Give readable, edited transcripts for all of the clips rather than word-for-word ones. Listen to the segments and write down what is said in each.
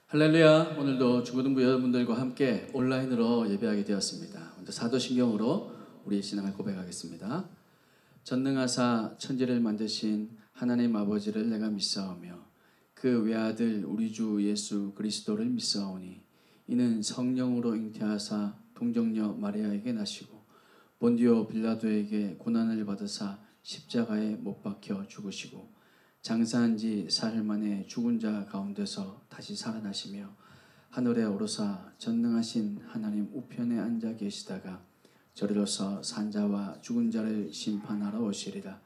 할렐루야. 오늘도 중고등부 여러분들과 함께 온라인으로 예배하게 되었습니다. 먼저 사도신경으로 우리의 신앙을 고백하겠습니다. 전능하사 천지를 만드신 하나님 아버지를 내가 믿사오며 그 외아들 우리 주 예수 그리스도를 믿사오니 이는 성령으로 잉태하사 동정녀 마리아에게 나시고 본디오 빌라도에게 고난을 받으사 십자가에 못 박혀 죽으시고 장사한 지 사흘 만에 죽은 자 가운데서 다시 살아나시며 하늘에 오르사 전능하신 하나님 우편에 앉아 계시다가 저리로서 산자와 죽은 자를 심판하러 오시리라.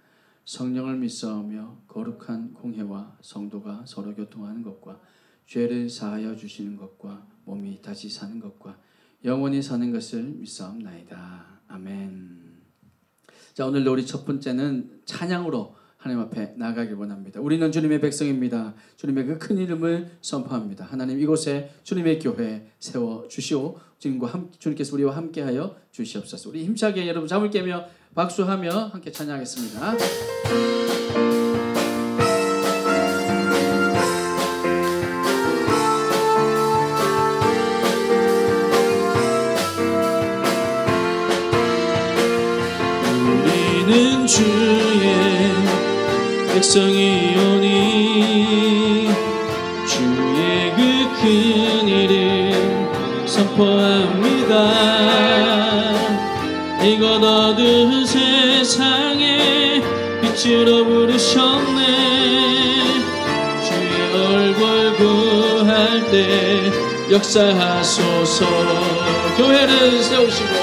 성령을 믿사오며 거룩한 공회와 성도가 서로 교통하는 것과 죄를 사하여 주시는 것과 몸이 다시 사는 것과 영원히 사는 것을 믿사옵나이다. 아멘. 자, 오늘 우리 첫 번째는 찬양으로 하나님 앞에 나가길 원합니다. 우리는 주님의 백성입니다. 주님의 그 큰 이름을 선포합니다. 하나님 이곳에 주님의 교회 세워주시오. 주님께서 우리와 함께하여 주시옵소서. 우리 힘차게 여러분 잠을 깨며 박수하며 함께 찬양하겠습니다. 우리는 주의 백성이오니 주의 그 큰 이름 선포합니다. 이곳 어두운 세상에 빛으로 부르셨네. 주의 얼굴 구할 때 역사하소서. 교회를 세우시고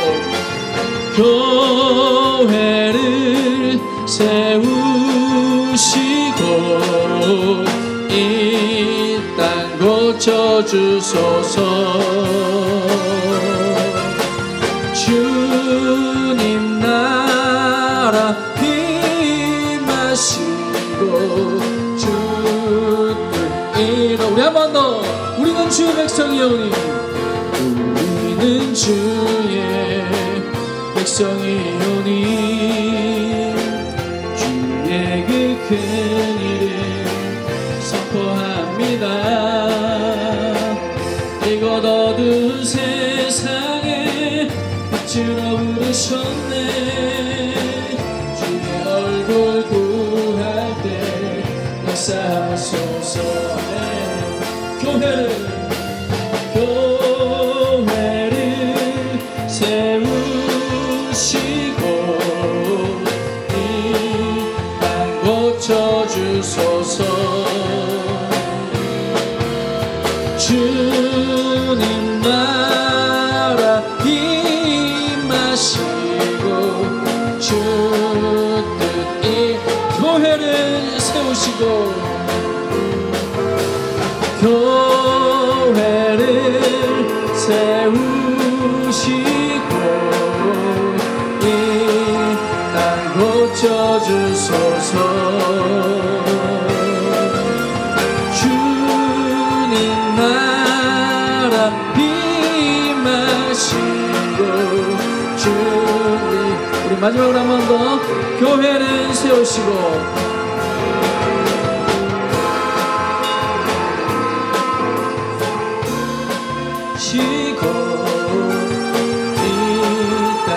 교회를 세우시고 이 땅 고쳐주소서. 주님 나라 임하시고 주 뜻 이루. 우리 한 번 더. 우리는 주의 백성이오니 우리는 주의 백성이오니 주의 그 큰 이름 선포합니다. 이곳 어두운 세상에 빛으로 부르셨네. 주의 얼굴 구할 때 역사하소서. 교회를 세우시고 이 땅 고쳐주소서. 주님 나라 임하시고 주 뜻 이 교회를 세우시고 교회를 세우시고 이 땅 고쳐주소서. 주님 나라 임하시고 주님. 우리 마지막으로 한 번 더. 교회를 세우시고 이 땅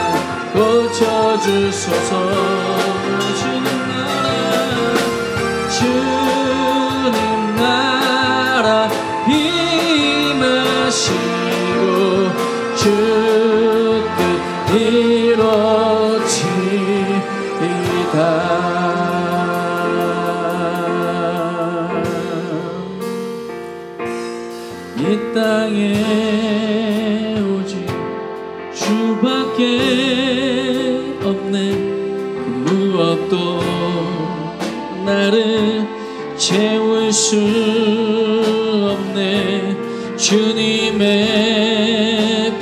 고쳐주소서. 주님 나라 임하시고 주 뜻 이루어지이다. 이 땅에 오직 주밖에 없네. 그 무엇도 나를 채울 수 없네. 주님의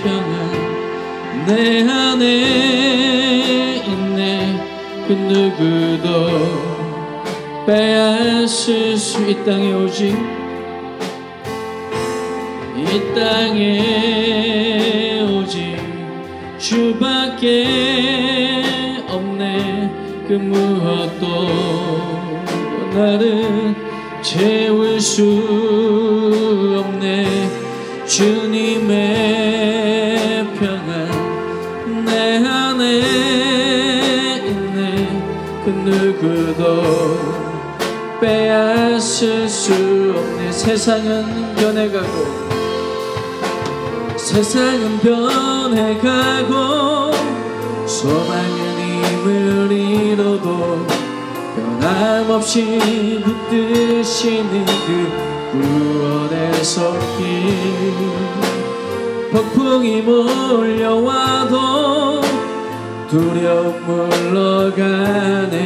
평안 내 안에 있네. 그 누구도 빼앗을 수. 이 땅에 오직 이 땅에 오직 주밖에 없네. 그 무엇도 나를 채울 수 없네 주님의 평안 내 안에 있네 그 누구도 빼앗을 수 없네 세상은 변해가고 세상은 변해가고 소망은 힘을 잃어도 변함없이 붙드시는 그 구원의 손길 폭풍이 몰려와도 두려움 물러가네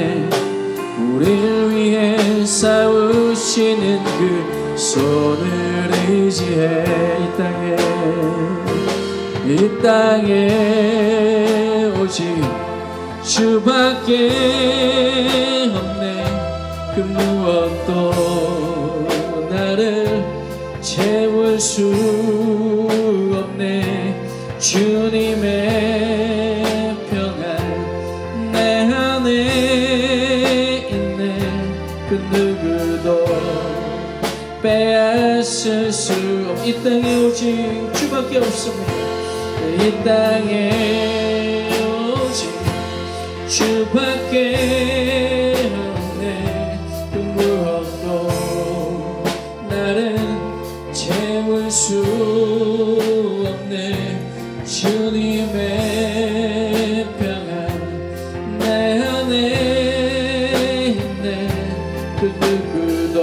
우릴 위해 싸우시는 그 손을 의지해 이 땅에 오직 주밖에 없네 그 무엇도 나를 채울 수 없네 주님의 평안 내 안에 있네 그 누구도 빼앗을 수 없. 이 땅에 오직 주밖에 없습니다. 이 땅에 오직 주밖에 없네 그 무엇도 나를 채울 수 없네 주님의 평안 내 안에 있네 그 누구도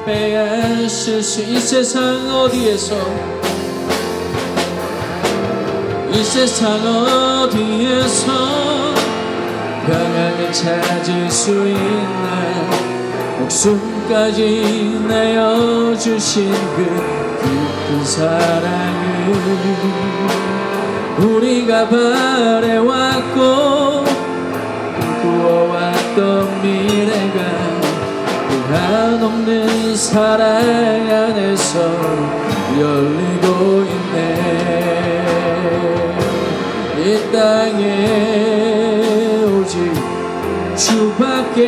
빼앗을 수 이 세상 어디에서 이 세상 어디에서 평안을 찾을 수 있나 목숨까지 내어주신 그 깊은 사랑을 우리가 바래왔고 꿈꾸어왔던 미래가 한없는 사랑 안에서 열리고 있네 이 땅에 오직 주밖에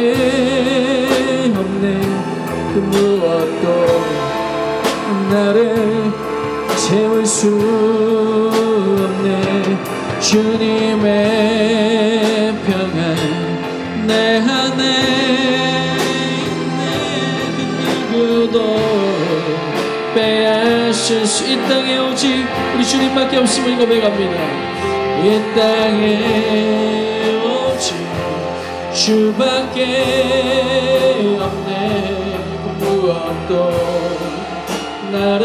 없네 그 무엇도 나를 채울 수 없네 주님의 평안 내 안에 빼앗을 수 이 땅에 오직 우리 주님밖에 없음을 고백합니다. 이 땅에 오직 주밖에 없네 그 무엇도 나를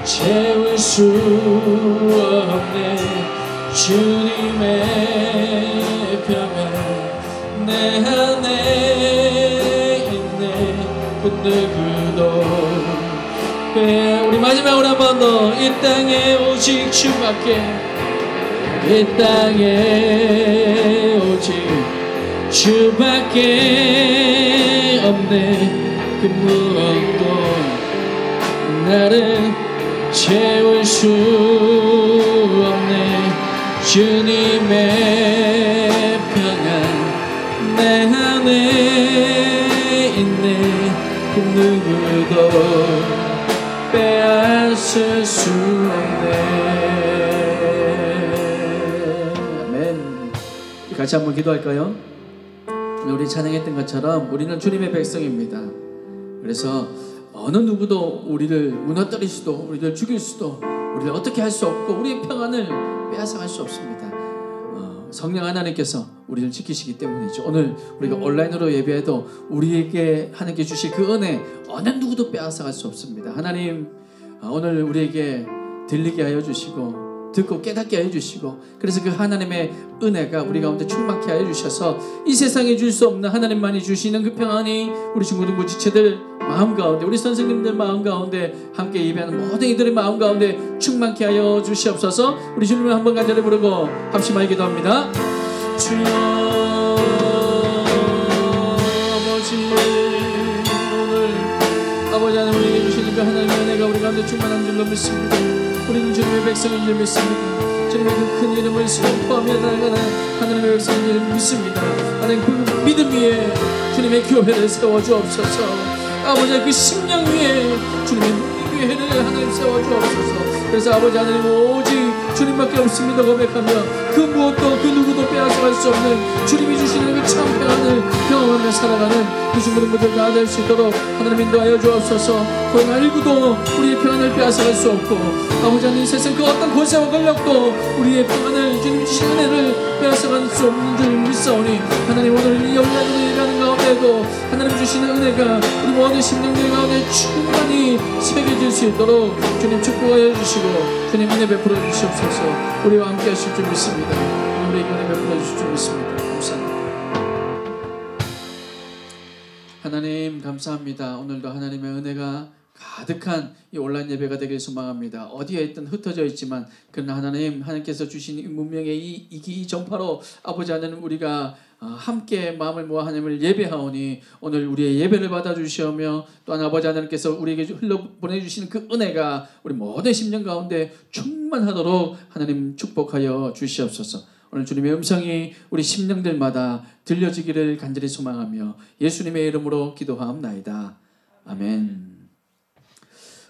채울 수 없네 주님의 평안 내 안에 있네 그 누구도 우리 마지막으로 한 번 더 이 땅에 오직 주밖에 이 땅에 오직 주밖에 없네 그 무엇도 나를 채울 수 없네 주님의 평안 내 안에 있네 그 누구도 빼앗을 수 없네. 아멘. 같이 한번 기도할까요? 우리 찬양했던 것처럼 우리는 주님의 백성입니다. 그래서 어느 누구도 우리를 무너뜨릴 수도 우리를 죽일 수도 우리를 어떻게 할 수 없고 우리의 평안을 빼앗아갈 수 없습니다. 성령 하나님께서 우리를 지키시기 때문이죠. 오늘 우리가 온라인으로 예배해도 우리에게 하나님께 주실 그 은혜 어느 누구도 빼앗아갈 수 없습니다. 하나님 오늘 우리에게 들리게 하여 주시고 듣고 깨닫게 하여 주시고 그래서 그 하나님의 은혜가 우리 가운데 충만케 하여 주셔서 이 세상에 줄 수 없는 하나님만이 주시는 그 평안이 우리 중고등부 지체들 마음 가운데 우리 선생님들 마음 가운데 함께 예배하는 모든 이들의 마음 가운데 충만케 하여 주시옵소서. 우리 주님을 한번 간절히 부르고 합심하여 기도합니다. 주여 아버지 오늘 아버지 하나님 우리에게 주시는 그 하나님의 은혜가 우리 가운데 충만한 줄로 믿습니다. 우리는 주님의 백성인 줄 믿습니다. 주님의 그 큰 이름을 선포하며 나아가는 하나님의 백성인 줄 믿습니다. 하나님 그 믿음 위에 주님의 교회를 세워주옵소서. 아버지 그 심령 위에 주님의 교회를 하나님 세워주옵소서. 그래서 아버지 하나님 오직 주님밖에 없습니다 고백하며 그 무엇도 그 누구도 빼앗아갈 수 없는 주님이 주시는 그 참 평안을 경험하며 살아가는 그 모든 분들 다 될 수 있도록 하나님 인도하여 주옵소서. 코로나19도 우리의 평안을 빼앗아갈 수 없고 아버지 하나님 세상 그 어떤 고세와 권력도 우리의 평안을 주님 주신 은혜를 빼앗아갈 수 없는 줄 믿사오니 하나님 오늘 이 연락을 일하는 가운데도 하나님 주시는 은혜가 우리 모든 심령들 가운데 충만히 새겨질 수 있도록 주님 축복하여 주시고 주님 은혜 베풀어 주시옵소서. 우리와 함께 하실 줄 믿습니다. 우리에게 은혜 베풀어 주실 줄 믿습니다. 감사합니다. 하나님 감사합니다. 오늘도 하나님의 은혜가 가득한 이 온라인 예배가 되길 소망합니다. 어디에 있든 흩어져 있지만 그러나 하나님께서 주신 이 문명의 이 전파로 아버지 하나님 우리가 함께 마음을 모아 하나님을 예배하오니 오늘 우리의 예배를 받아주시오며 또한 아버지 하나님께서 우리에게 흘러보내주시는 그 은혜가 우리 모든 심령 가운데 충만하도록 하나님 축복하여 주시옵소서. 오늘 주님의 음성이 우리 심령들마다 들려지기를 간절히 소망하며 예수님의 이름으로 기도하옵나이다. 아멘.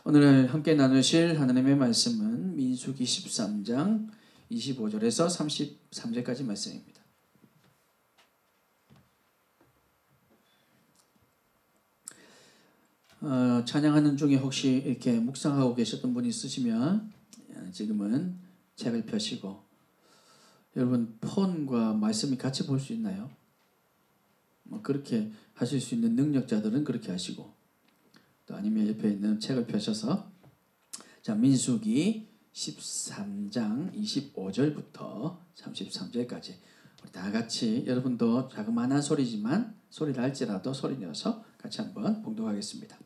오늘 함께 나누실 하나님의 말씀은 민수기 13장 25절에서 33절까지 말씀입니다. 찬양하는 중에 혹시 이렇게 묵상하고 계셨던 분이 있으시면 지금은 책을 펴시고 여러분 폰과 말씀이 같이 볼 수 있나요? 그렇게 하실 수 있는 능력자들은 그렇게 하시고 또 아니면 옆에 있는 책을 펴셔서 자 민수기 13장 25절부터 33절까지 우리 다 같이 여러분도 자그마한 소리지만 소리를 할지라도 소리 내어서 같이 한번 봉독하겠습니다.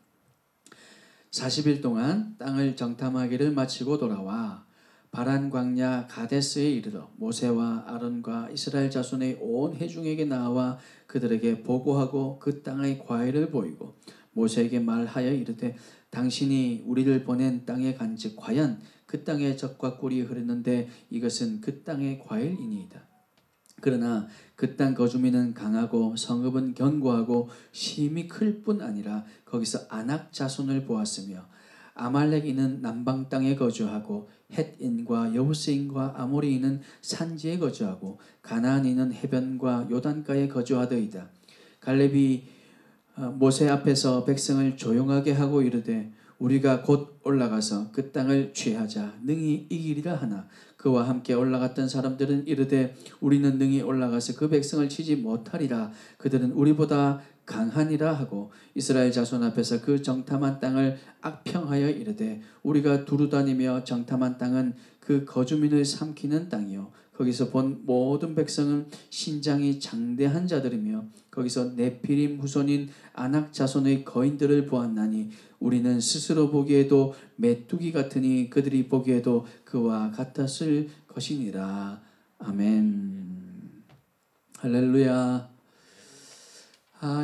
40일 동안 땅을 정탐하기를 마치고 돌아와 바란 광야 가데스에 이르러 모세와 아론과 이스라엘 자손의 온 회중에게 나와 그들에게 보고하고 그 땅의 과일을 보이고 모세에게 말하여 이르되 당신이 우리를 보낸 땅에 간즉 과연 그 땅에 젖과 꿀이 흐르는데 이것은 그 땅의 과일이니이다. 그러나 그 땅 거주민은 강하고 성읍은 견고하고 심이 클 뿐 아니라 거기서 아낙 자손을 보았으며 아말렉인은 남방 땅에 거주하고 헷인과 여부스인과 아모리인은 산지에 거주하고 가나안인은 해변과 요단가에 거주하더이다. 갈렙이 모세 앞에서 백성을 조용하게 하고 이르되 우리가 곧 올라가서 그 땅을 취하자 능히 이기리라 하나 그와 함께 올라갔던 사람들은 이르되 우리는 능히 올라가서 그 백성을 치지 못하리라. 그들은 우리보다 강하니라 하고 이스라엘 자손 앞에서 그 정탐한 땅을 악평하여 이르되 우리가 두루다니며 정탐한 땅은 그 거주민을 삼키는 땅이요 거기서 본 모든 백성은 신장이 장대한 자들이며 거기서 네피림 후손인 아낙 자손의 거인들을 보았나니 우리는 스스로 보기에도 메뚜기 같으니 그들이 보기에도 그와 같았을 것이니라. 아멘. 할렐루야.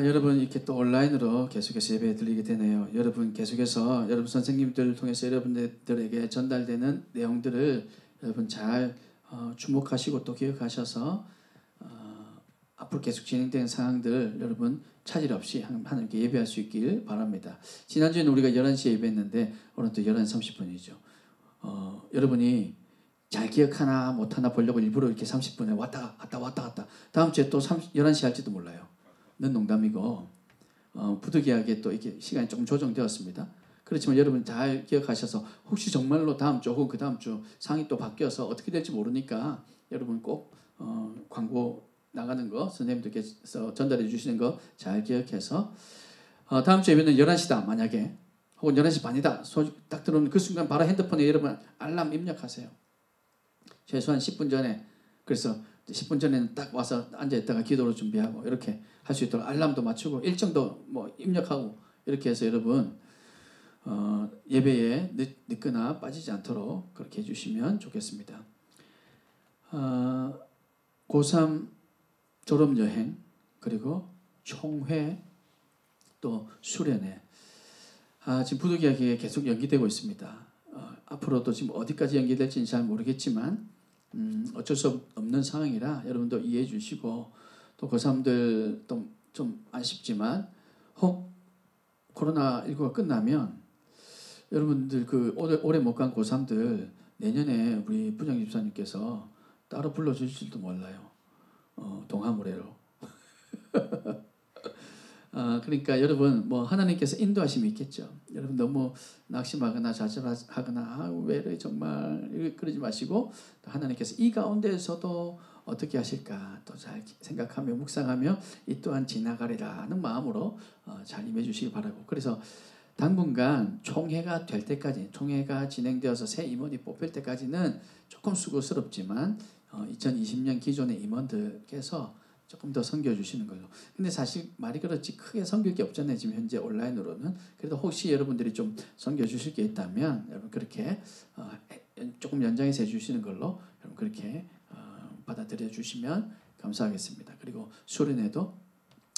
여러분 이렇게 또 온라인으로 계속해서 예배 드리게 되네요. 여러분 계속해서 여러분 선생님들을 통해서 여러분들에게 전달되는 내용들을 여러분 잘 주목하시고 또 기억하셔서 앞으로 계속 진행되는 상황들 여러분 차질 없이 하나님께 예배할 수 있길 바랍니다. 지난주에는 우리가 11시에 예배했는데 오늘 또 11시 30분이죠. 여러분이 잘 기억하나 못하나 보려고 일부러 이렇게 30분에 왔다 갔다 다음 주에 또 11시 할지도 몰라요. 는 농담이고 부득이하게 또 이렇게 시간이 조금 조정되었습니다. 그렇지만 여러분 잘 기억하셔서 혹시 정말로 다음 주 혹은 그 다음 주 상이 또 바뀌어서 어떻게 될지 모르니까 여러분 꼭 광고 나가는 거 선생님들께서 전달해 주시는 거 잘 기억해서 다음 주 예배는 11시다 만약에 혹은 11시 반이다 소식 딱 들어오는 그 순간 바로 핸드폰에 여러분 알람 입력하세요. 최소한 10분 전에 그래서 10분 전에는 딱 와서 앉아있다가 기도로 준비하고 이렇게 할 수 있도록 알람도 맞추고 일정도 뭐 입력하고 이렇게 해서 여러분 예배에 늦거나 빠지지 않도록 그렇게 해주시면 좋겠습니다. 고3 졸업여행 그리고 총회 또 수련회 지금 부득이하게 계속 연기되고 있습니다. 앞으로도 지금 어디까지 연기될지는 잘 모르겠지만 어쩔 수 없는 상황이라 여러분도 이해해 주시고 또 고3들 좀 아쉽지만 혹 코로나19가 끝나면 여러분들 그 올해 못 간 고3들 내년에 우리 부장 집사님께서 따로 불러주실지도 몰라요. 동아무래로. 그러니까 여러분 뭐 하나님께서 인도하심이 있겠죠. 여러분 너무 낙심하거나 좌절하거나 왜 이래 정말 그러지 마시고 하나님께서 이 가운데에서도 어떻게 하실까 또 잘 생각하며 묵상하며 이 또한 지나가리라는 마음으로 잘 임해 주시기 바라고. 그래서 당분간 총회가 될 때까지, 총회가 진행되어서 새 임원이 뽑힐 때까지는 조금 수고스럽지만 2020년 기존의 임원들께서 조금 더 섬겨주시는 걸로. 근데 사실 말이 그렇지 크게 섬길 게 없잖아요. 지금 현재 온라인으로는. 그래도 혹시 여러분들이 좀 섬겨주실 게 있다면 여러분 그렇게 조금 연장해서 해주시는 걸로 여러분 그렇게 받아들여 주시면 감사하겠습니다. 그리고 수련회도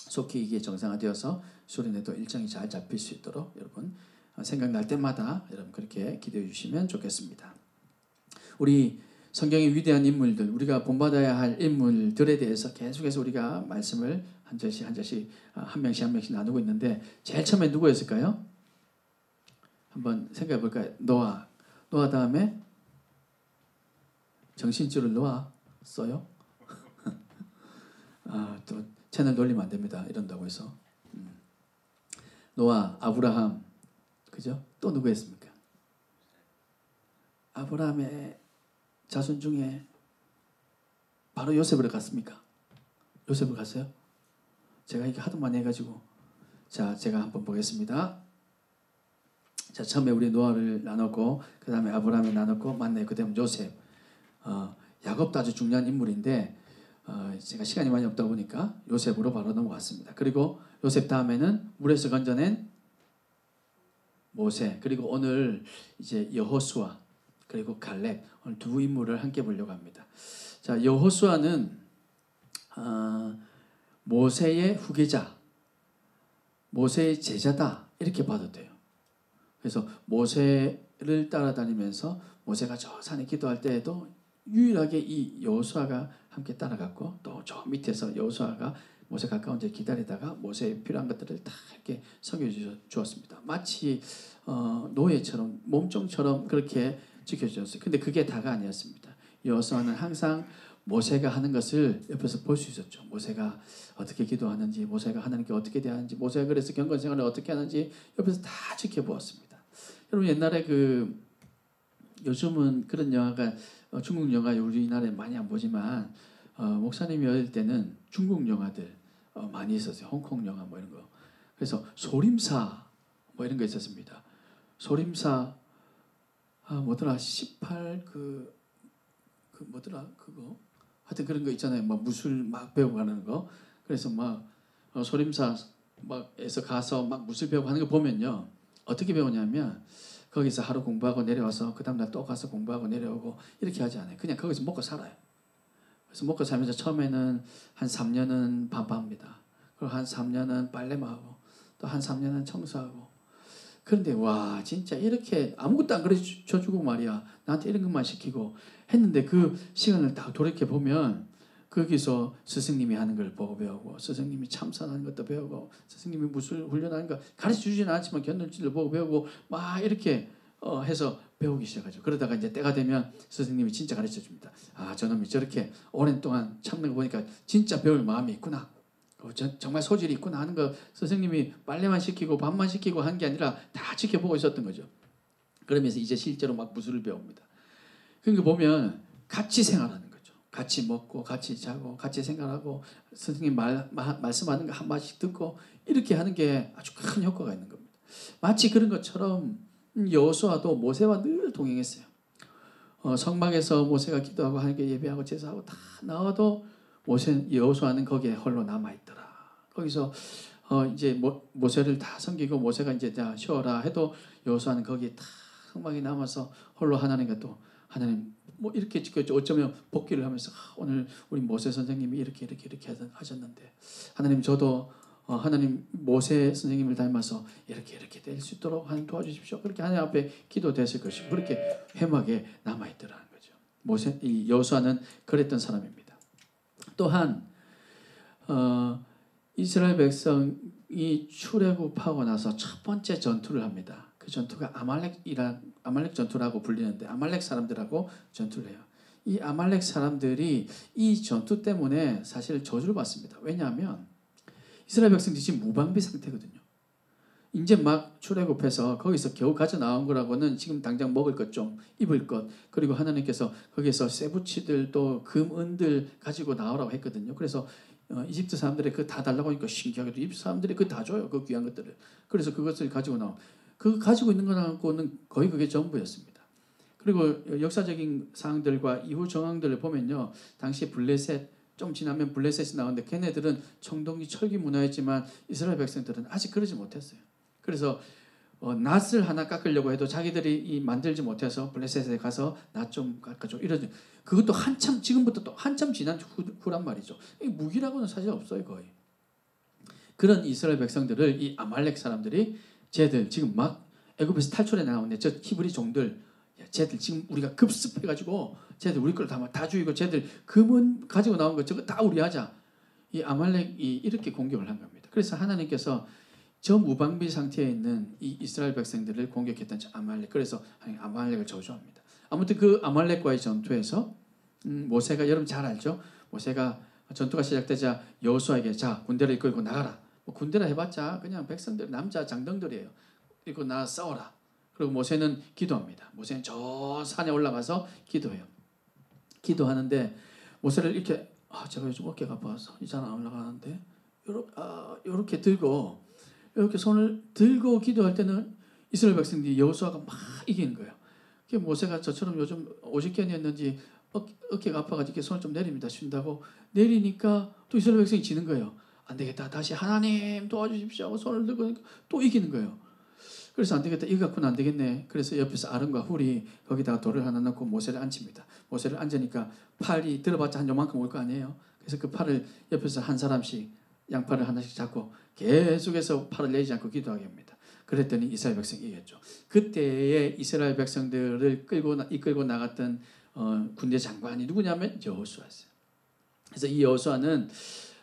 속히 이게 정상화되어서 수련회도 일정이 잘 잡힐 수 있도록 여러분 생각날 때마다 여러분 그렇게 기도해 주시면 좋겠습니다. 우리 성경의 위대한 인물들, 우리가 본받아야 할 인물들에 대해서 계속해서 우리가 말씀을 한 절씩 한 명씩 나누고 있는데 제일 처음에 누구였을까요? 한번 생각해 볼까요? 노아 다음에 정신줄을 놓았어요? 또 채널 돌리면 안 됩니다. 이런다고 해서. 노아, 아브라함, 그죠? 또 누구였습니까? 아브라함의 자손 중에 바로 요셉으로 갔습니까? 요셉으로 갔어요? 제가 이게 하도 많이 해가지고 자 제가 한번 보겠습니다. 자 처음에 우리 노아를 나눴고 그 다음에 아브라함을 나눴고 맞네. 그 다음에 요셉. 야곱도 아주 중요한 인물인데 제가 시간이 많이 없다 보니까 요셉으로 바로 넘어갔습니다. 그리고 요셉 다음에는 물에서 건져낸 모세, 그리고 오늘 이제 여호수아, 그리고 갈렙, 오늘 두 인물을 함께 보려고 합니다. 자, 여호수아는 모세의 후계자, 모세의 제자다 이렇게 봐도 돼요. 그래서 모세를 따라다니면서 모세가 저 산에 기도할 때에도 유일하게 이 여호수아가 함께 따라갔고 또 저 밑에서 여호수아가 모세 가까운 데 기다리다가 모세에 필요한 것들을 다 이렇게 섬겨주었습니다. 마치 노예처럼 몸종처럼 그렇게 지켜주었어요. 근데 그게 다가 아니었습니다. 여호수아는 항상 모세가 하는 것을 옆에서 볼 수 있었죠. 모세가 어떻게 기도하는지, 모세가 하나님께 어떻게 대하는지, 모세가 그래서 경건 생활을 어떻게 하는지 옆에서 다 지켜보았습니다. 여러분 옛날에 요즘은 그런 영화가 중국 영화 우리나라에 많이 안 보지만 목사님이 어릴 때는 중국 영화들 많이 있었어요. 홍콩 영화 뭐 이런 거. 그래서 소림사 뭐 이런 거 있었습니다. 소림사 뭐더라 18 뭐더라 그거 하여튼 그런 거 있잖아요. 막 무술 막 배워가는 거. 그래서 막 소림사 막에서 가서 막 무술 배우고 하는 거 보면요 어떻게 배우냐면 거기서 하루 공부하고 내려와서 그 다음날 또 가서 공부하고 내려오고 이렇게 하지 않아요. 그냥 거기서 먹고 살아요. 그래서 먹고 살면서 처음에는 한 3년은 반반합니다. 그리고 한 3년은 빨래만 하고 또 한 3년은 청소하고. 그런데 와 진짜 이렇게 아무것도 안 가르쳐주고 말이야. 나한테 이런 것만 시키고 했는데 그 시간을 딱 돌이켜보면 거기서 스승님이 하는 걸 보고 배우고 스승님이 참선하는 것도 배우고 스승님이 무술 훈련하는 거 가르쳐주지는 않지만 견눈질을 보고 배우고 막 이렇게 해서 배우기 시작하죠. 그러다가 이제 때가 되면 스승님이 진짜 가르쳐줍니다. 저놈이 저렇게 오랜 동안 참는 거 보니까 진짜 배울 마음이 있구나. 정말 소질이 있구나 하는 거 스승님이 빨래만 시키고 밥만 시키고 한 게 아니라 다 지켜보고 있었던 거죠. 그러면서 이제 실제로 막 무술을 배웁니다. 그러니까 보면 같이 생활하는 거죠. 같이 먹고 같이 자고 같이 생활하고 스승님 말씀하는 거 한 마디씩 듣고 이렇게 하는 게 아주 큰 효과가 있는 겁니다. 마치 그런 것처럼 여호수아도 모세와 늘 동행했어요. 성막에서 모세가 기도하고 하나님께 예배하고 제사하고 다 나와도 여호수아는 거기에 홀로 남아 있더라. 거기서 이제 모세를 다 섬기고 모세가 이제 다 쉬어라 해도 여호수아는 거기에 다 성막에 남아서 홀로 하나님과 또 하나님 뭐 이렇게 지켰죠. 어쩌면 복기를 하면서 오늘 우리 모세 선생님이 이렇게 하셨는데 하나님 저도 하나님 모세 선생님을 닮아서 이렇게 될 수 있도록 하나님 도와주십시오. 그렇게 하나님 앞에 기도됐을 것이고 그렇게 회막에 남아 있더라는 거죠. 이 여호수아는 그랬던 사람입니다. 또한 이스라엘 백성 이 출애굽하고 나서 첫 번째 전투를 합니다. 그 전투가 아말렉 전투라고 불리는데 아말렉 사람들하고 전투를 해요. 이 아말렉 사람들이 이 전투 때문에 사실 저주를 받습니다. 왜냐하면 이스라엘 백성들이 지금 무방비 상태거든요. 이제 막 출애굽해서 거기서 겨우 가져 나온 거라고는 지금 당장 먹을 것 좀, 입을 것, 그리고 하나님께서 거기서 쇠붙이들 또 금, 은들 가지고 나오라고 했거든요. 그래서 이집트 사람들이 그거 다 달라고 하니까 신기하게도 이집트 사람들이 그거 다 줘요. 그 귀한 것들을. 그래서 그것을 가지고 나온. 그 가지고 있는 거는 거의 그게 전부였습니다. 그리고 역사적인 사항들과 이후 정황들을 보면요. 당시 블레셋 좀 지나면 블레셋이 나오는데 걔네들은 청동기 철기 문화였지만 이스라엘 백성들은 아직 그러지 못했어요. 그래서 낫을 하나 깎으려고 해도 자기들이 이 만들지 못해서 블레셋에 가서 낫 좀 깎아줘 이러죠. 그것도 한참 지금부터 또 한참 지난 후란 말이죠. 무기라고는 사실 없어요 거의. 그런 이스라엘 백성들을 이 아말렉 사람들이 쟤들 지금 막 애굽에서 탈출해 나오네. 저 히브리 종들 쟤들 지금 우리가 급습해가지고 쟤들 우리 걸 다 죽이고 쟤들 금은 가지고 나온 거 저거 다 우리 하자. 이 아말렉이 이렇게 공격을 한 겁니다. 그래서 하나님께서 저 무방비 상태에 있는 이 이스라엘 백성들을 공격했던 아말렉. 그래서 아말렉을 저주합니다. 아무튼 그 아말렉과의 전투에서 모세가 여러분 잘 알죠? 모세가 전투가 시작되자 여호수아에게 자 군대를 이끌고 나가라. 뭐 군대라 해봤자 그냥 백성들 남자 장병들이에요. 이거 나 싸워라. 그리고 모세는 기도합니다. 모세는 저 산에 올라가서 기도해요. 기도하는데 모세를 이렇게 제가 요즘 어깨가 아파서 이 산 안 올라가는데 이렇게 들고 이렇게 손을 들고 기도할 때는 이스라엘 백성들이 여호수아가 막 이기는 거예요. 모세가 저처럼 요즘 오직견이었는지 어깨가 아파가지고 이렇게 손을 좀 내립니다. 쉰다고 내리니까 또 이스라엘 백성이 지는 거예요. 안 되겠다. 다시 하나님 도와주십시오 하고 손을 들고 또 이기는 거예요. 그래서 안 되겠다. 이거 갖고는 안 되겠네. 그래서 옆에서 아론과 훌이 거기다가 돌을 하나 넣고 모세를 앉힙니다. 모세를 앉으니까 팔이 들어봤자 한 요만큼 올 거 아니에요. 그래서 그 팔을 옆에서 한 사람씩 양팔을 하나씩 잡고 계속해서 팔을 내지 않고 기도하게 합니다. 그랬더니 이스라엘 백성이 이겼죠. 그때의 이스라엘 백성들을 이끌고 나갔던 군대 장관이 누구냐면 여호수아였어요. 그래서 이 여호수아는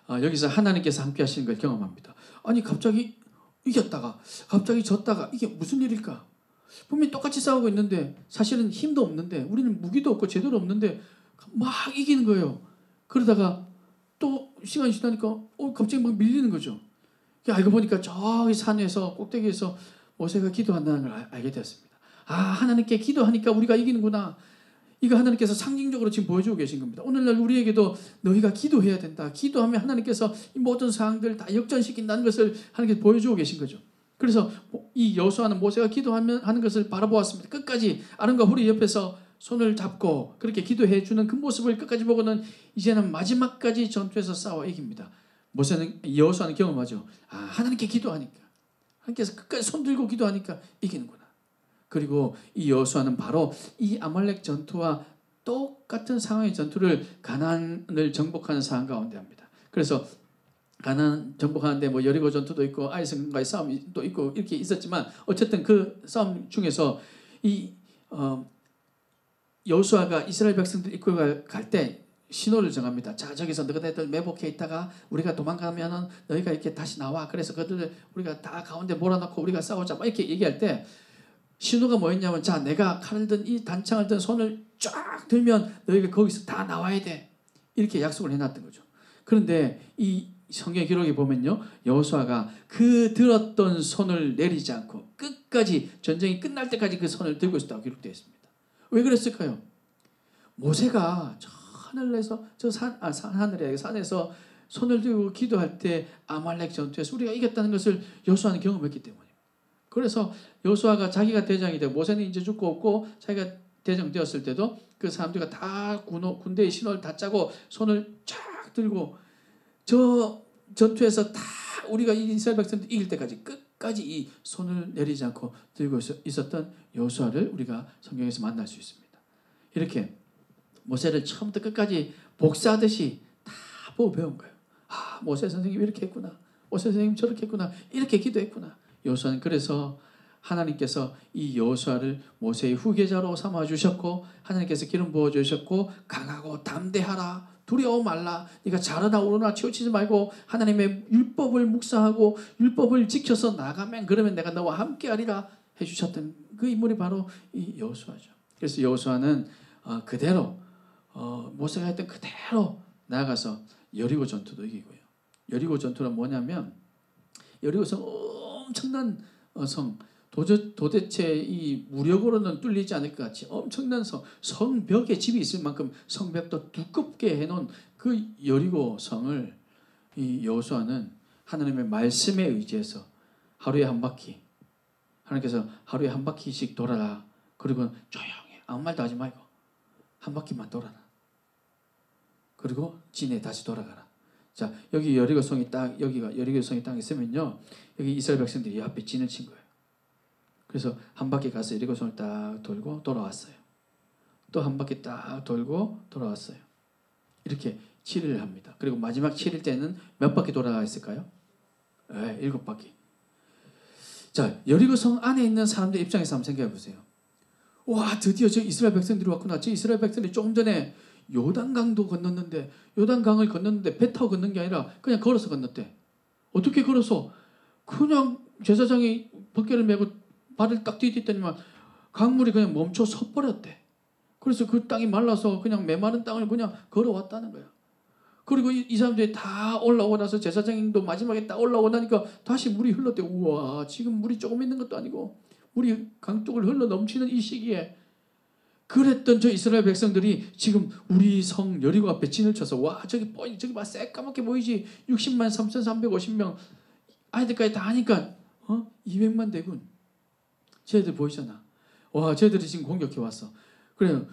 여기서 하나님께서 함께 하시는 걸 경험합니다. 아니 갑자기 이겼다가 갑자기 졌다가 이게 무슨 일일까? 분명히 똑같이 싸우고 있는데 사실은 힘도 없는데 우리는 무기도 없고 제대로 없는데 막 이기는 거예요. 그러다가 또 시간이 지나니까 갑자기 막 밀리는 거죠. 알고 보니까 저기 산에서 꼭대기에서 모세가 기도한다는 걸 알게 되었습니다. 하나님께 기도하니까 우리가 이기는구나. 이거 하나님께서 상징적으로 지금 보여주고 계신 겁니다. 오늘날 우리에게도 너희가 기도해야 된다. 기도하면 하나님께서 이 모든 상황들 다 역전시킨다는 것을 하나님께서 보여주고 계신 거죠. 그래서 이 여호수아는 모세가 하는 것을 바라보았습니다. 끝까지 아론과 훌이 옆에서 손을 잡고 그렇게 기도해 주는 그 모습을 끝까지 보고는 이제는 마지막까지 전투에서 싸워 이깁니다. 여호수아는 경험하죠. 하나님께 기도하니까 하나님께서 끝까지 손 들고 기도하니까 이기는구나. 그리고 이 여호수아는 바로 이 아말렉 전투와 똑같은 상황의 전투를 가나안을 정복하는 상황 가운데 합니다. 그래서 가나안 정복하는데 뭐 여리고 전투도 있고 아이성과의 싸움도 있고 이렇게 있었지만 어쨌든 그 싸움 중에서 이 여호수아가 이스라엘 백성들 이끌고 갈 때 신호를 정합니다. 자 저기서 너희들 매복해 있다가 우리가 도망가면은 너희가 이렇게 다시 나와. 그래서 그들을 우리가 다 가운데 몰아넣고 우리가 싸우자. 막 이렇게 얘기할 때 신호가 뭐였냐면 자 내가 칼을 든 이 단창을 든 손을 쫙 들면 너희가 거기서 다 나와야 돼. 이렇게 약속을 해놨던 거죠. 그런데 이 성경 기록에 보면요. 여호수아가 그 들었던 손을 내리지 않고 끝까지 전쟁이 끝날 때까지 그 손을 들고 있었다고 기록되어 있습니다. 왜 그랬을까요? 모세가 저 하늘에서 산에서 손을 들고 기도할 때 아말렉 전투에서 우리가 이겼다는 것을 여호수아는 경험했기 때문에. 그래서 여호수아가 자기가 대장이 되고 모세는 이제 죽고 없고 자기가 대장 되었을 때도 그 사람들과 다 군대의 신호를 다 짜고 손을 쫙 들고 저 전투에서 다 우리가 이스라엘 백성들 이길 때까지 끝까지 이 손을 내리지 않고 들고 있었던 여호수아를 우리가 성경에서 만날 수 있습니다. 이렇게 모세를 처음부터 끝까지 복사하듯이 다 보고 배운 거예요. 모세 선생님이 이렇게 했구나. 모세 선생님 저렇게 했구나. 이렇게 기도했구나. 여호수아는 그래서 하나님께서 이 여호수아를 모세의 후계자로 삼아주셨고 하나님께서 기름 부어주셨고 강하고 담대하라 두려워 말라. 네가 자르나 오르나 치우치지 말고 하나님의 율법을 묵상하고 율법을 지켜서 나가면 그러면 내가 너와 함께하리라 해주셨던 그 인물이 바로 이 여호수아죠. 그래서 여호수아는 그대로 모세가 했던 그대로 나아가서 여리고 전투도 이기고요. 여리고 전투는 뭐냐면 여리고성 엄청난 성 도대체 이 무력으로는 뚫리지 않을 것 같이 엄청난 성벽에 집이 있을 만큼 성벽도 두껍게 해놓은 그 여리고 성을 이 여호수아는 하나님의 말씀에 의지해서 하루에 한 바퀴 하나님께서 하루에 한 바퀴씩 돌아라. 그리고 조용히 아무 말도 하지 말고 한 바퀴만 돌아라. 그리고 진에 다시 돌아가라. 자, 여기 여리고성이 딱 여기가 여리고성이 딱 있으면요. 여기 이스라엘 백성들이 이 앞에 진을 친 거예요. 그래서 한 바퀴 가서 여리고성을 딱 돌고 돌아왔어요. 또 한 바퀴 딱 돌고 돌아왔어요. 이렇게 7일을 합니다. 그리고 마지막 7일 때는 몇 바퀴 돌아가 있을까요? 네, 7바퀴. 자, 여리고성 안에 있는 사람들 입장에서 한번 생각해 보세요. 와, 드디어 저 이스라엘 백성들이 왔구나. 저 이스라엘 백성들이 조금 전에 요단강도 건넜는데 요단강을 건넜는데 배 타고 건넌 게 아니라 그냥 걸어서 건넜대. 어떻게 걸어서? 그냥 제사장이 벗개를 메고 발을 딱 디뎠더니만 강물이 그냥 멈춰 섰버렸대. 그래서 그 땅이 말라서 그냥 메마른 땅을 그냥 걸어왔다는 거야. 그리고 이 사람들이 다 올라오고 나서 제사장도 마지막에 딱 올라오고 나니까 다시 물이 흘렀대. 우와, 지금 물이 조금 있는 것도 아니고 물이 강쪽을 흘러 넘치는 이 시기에 그랬던 저 이스라엘 백성들이 지금 우리 성 여리고 앞에 진을 쳐서 와, 저기 봐 새까맣게 보이지. 60만 3,350명 아이들까지 다 하니까 200만 대군. 쟤들 보이잖아. 와, 쟤들이 지금 공격해 왔어. 그래서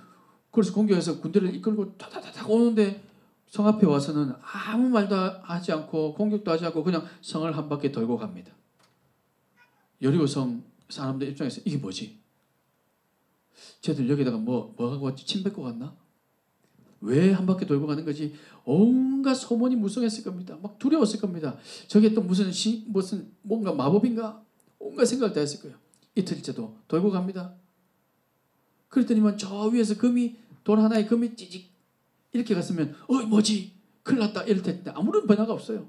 공격해서 군대를 이끌고 타타타타 오는데 성 앞에 와서는 아무 말도 하지 않고 공격도 하지 않고 그냥 성을 한 바퀴 돌고 갑니다. 여리고성 사람들 입장에서 이게 뭐지? 쟤들 여기다가 뭐 하고 왔지? 침 뱉고 갔나? 왜 한 바퀴 돌고 가는 거지? 온갖 소문이 무성했을 겁니다. 막 두려웠을 겁니다. 저게 또 무슨 뭔가 마법인가? 온갖 생각을 다 했을 거예요. 이틀째도 돌고 갑니다. 그랬더니만 저 위에서 돌 하나에 금이 찌직 이렇게 갔으면 뭐지? 큰일 났다 이럴 텐데 아무런 변화가 없어요.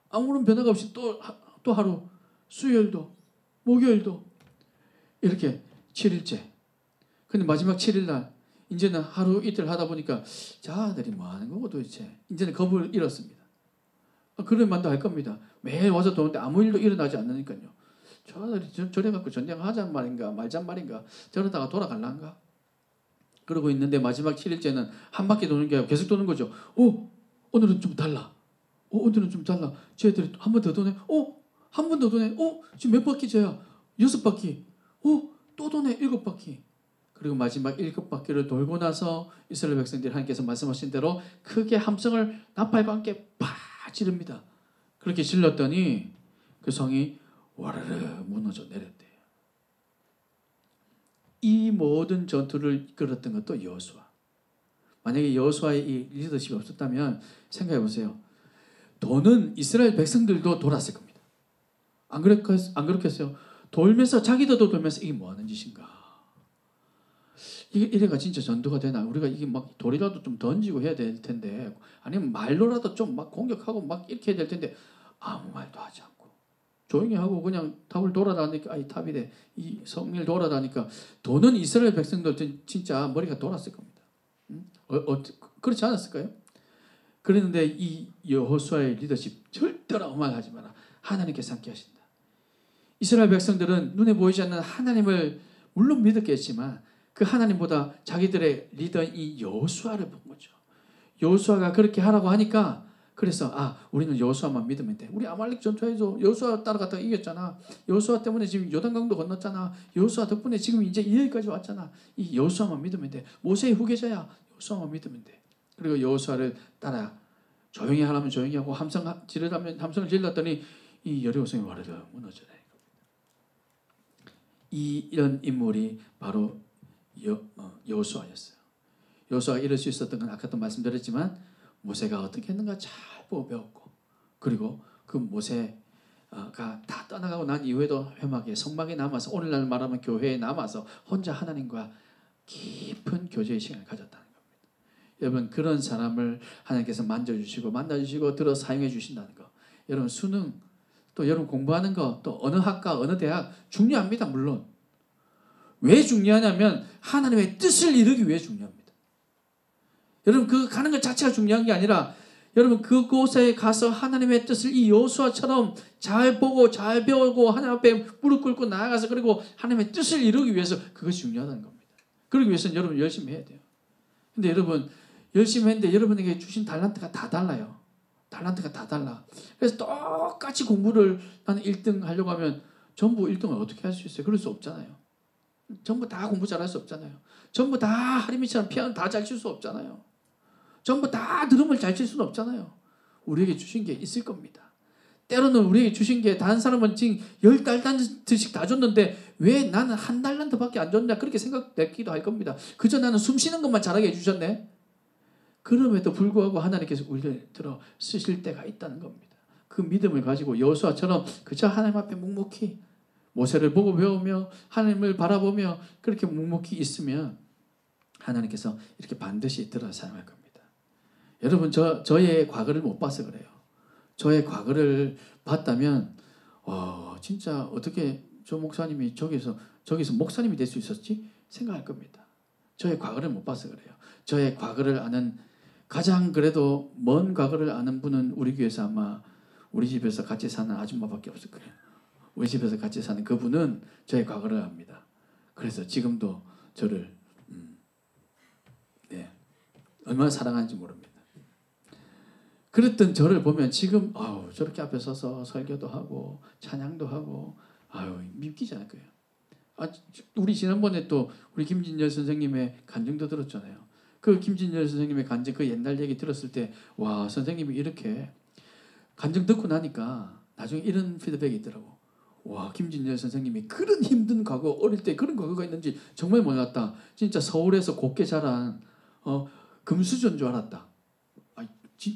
아무런 변화가 없이 또 하루 수요일도 목요일도 이렇게 7일째. 근데 마지막 7일날 이제는 하루 이틀 하다 보니까 자들이 뭐 하는 거고 도대체 이제는 겁을 잃었습니다. 그런 말도 할 겁니다. 매일 와서 도는데 아무 일도 일어나지 않으니까요. 저들이 저래갖고 전쟁하잔 말인가 말잔 말인가 저러다가 돌아갈란가 그러고 있는데 마지막 7일째는 한 바퀴 도는 게 아니라 계속 도는 거죠. 오늘은 좀 달라. 오늘은 좀 달라. 쟤들이 한 번 더 도네. 한 번 더 도네. 지금 몇 바퀴째야? 6바퀴. 또 도네. 7바퀴. 그리고 마지막 7바퀴를 돌고 나서 이스라엘 백성들이 하나님께서 말씀하신 대로 크게 함성을 나팔과 함께 팍 지릅니다. 그렇게 질렀더니 그 성이 와르르 무너져 내렸대요. 이 모든 전투를 이끌었던 것도 여호수아. 만약에 여호수아의 이 리더십이 없었다면 생각해 보세요. 도는 이스라엘 백성들도 돌았을 겁니다. 안 그렇겠어요? 돌면서 자기들도 돌면서 이게 뭐 하는 짓인가? 이래가 진짜 전투가 되나? 우리가 이게 막 돌이라도 좀 던지고 해야 될 텐데 아니면 말로라도 좀 막 공격하고 막 이렇게 해야 될 텐데 아무 말도 하지 않고 조용히 하고 그냥 탑을 돌아다니까 탑이래 이 성을 돌아다니까 도는 이스라엘 백성들 진짜 머리가 돌았을 겁니다. 그렇지 않았을까요? 그랬는데 이 여호수아의 리더십 절대로 아무 말 하지 마라. 하나님께서 함께 하신다. 이스라엘 백성들은 눈에 보이지 않는 하나님을 물론 믿었겠지만 그 하나님보다 자기들의 리더인 이 여호수아를 본 거죠. 여호수아가 그렇게 하라고 하니까 그래서 우리는 여호수아만 믿으면 돼. 우리 아말렉 전투에서 여호수아 따라갔다가 이겼잖아. 여호수아 때문에 지금 요단강도 건넜잖아. 여호수아 덕분에 지금 이제 여기까지 왔잖아. 이 여호수아만 믿으면 돼. 모세의 후계자야. 여호수아만 믿으면 돼. 그리고 여호수아를 따라 조용히 하라면 조용히 하고 함성을 질렀더니 이 여리고성이 와르르 무너져요. 이런 인물이 바로 여호수아였어요. 여호수아가 이럴 수 있었던 건 아까도 말씀드렸지만 모세가 어떻게 했는가 잘 보고 배웠고 그리고 그 모세가 다 떠나가고 난 이후에도 회막에 성막에 남아서 오늘날 말하면 교회에 남아서 혼자 하나님과 깊은 교제의 시간을 가졌다는 겁니다. 여러분 그런 사람을 하나님께서 만져주시고 만나주시고 들어 사용해 주신다는 거. 여러분 수능 또 여러분 공부하는 거 또 어느 학과 어느 대학 중요합니다. 물론 왜 중요하냐면 하나님의 뜻을 이루기 위해 중요합니다. 여러분 그 가는 것 자체가 중요한 게 아니라 여러분 그곳에 가서 하나님의 뜻을 이 여호수아처럼 잘 보고 잘 배우고 하나님 앞에 무릎 꿇고 나아가서 그리고 하나님의 뜻을 이루기 위해서 그것이 중요하다는 겁니다. 그러기 위해서는 여러분 열심히 해야 돼요. 근데 여러분 열심히 했는데 여러분에게 주신 달란트가 다 달라요. 달란트가 다 달라. 그래서 똑같이 공부를 나는 1등 하려고 하면 전부 1등을 어떻게 할 수 있어요? 그럴 수 없잖아요. 전부 다 공부 잘할 수 없잖아요. 전부 다 하림이처럼 피아노 다 잘 칠 수 없잖아요. 전부 다 드럼을 잘 칠 수는 없잖아요. 우리에게 주신 게 있을 겁니다. 때로는 우리에게 주신 게 다른 사람은 지금 10달란트씩 다 줬는데 왜 나는 1달란트밖에 안 줬냐 그렇게 생각되기도 할 겁니다. 그저 나는 숨 쉬는 것만 잘하게 해주셨네. 그럼에도 불구하고 하나님께서 우리를 들어 쓰실 때가 있다는 겁니다. 그 믿음을 가지고 여호수아처럼 그저 하나님 앞에 묵묵히 모세를 보고 배우며 하나님을 바라보며 그렇게 묵묵히 있으면 하나님께서 이렇게 반드시 들어 사용할 겁니다. 여러분 저의 과거를 못 봐서 그래요. 저의 과거를 봤다면 진짜 어떻게 저 목사님이 저기서 목사님이 될 수 있었지? 생각할 겁니다. 저의 과거를 못 봐서 그래요. 저의 과거를 아는 가장 그래도 먼 과거를 아는 분은 우리 교회에서 아마 우리 집에서 같이 사는 아줌마밖에 없을 거예요. 우리 집에서 같이 사는 그분은 저의 과거를 압니다. 그래서 지금도 저를 얼마나 사랑하는지 모릅니다. 그랬던 저를 보면 지금 저렇게 앞에 서서 설교도 하고 찬양도 하고 믿기지 않을 거예요. 우리 지난번에 또 우리 김진열 선생님의 간증도 들었잖아요. 그 김진열 선생님의 간증 그 옛날 얘기 들었을 때 와 선생님이 이렇게 간증 듣고 나니까 나중에 이런 피드백이 있더라고. 와 김진열 선생님이 그런 힘든 과거 어릴 때 그런 과거가 있는지 정말 몰랐다. 진짜 서울에서 곱게 자란 금수저인 줄 알았다.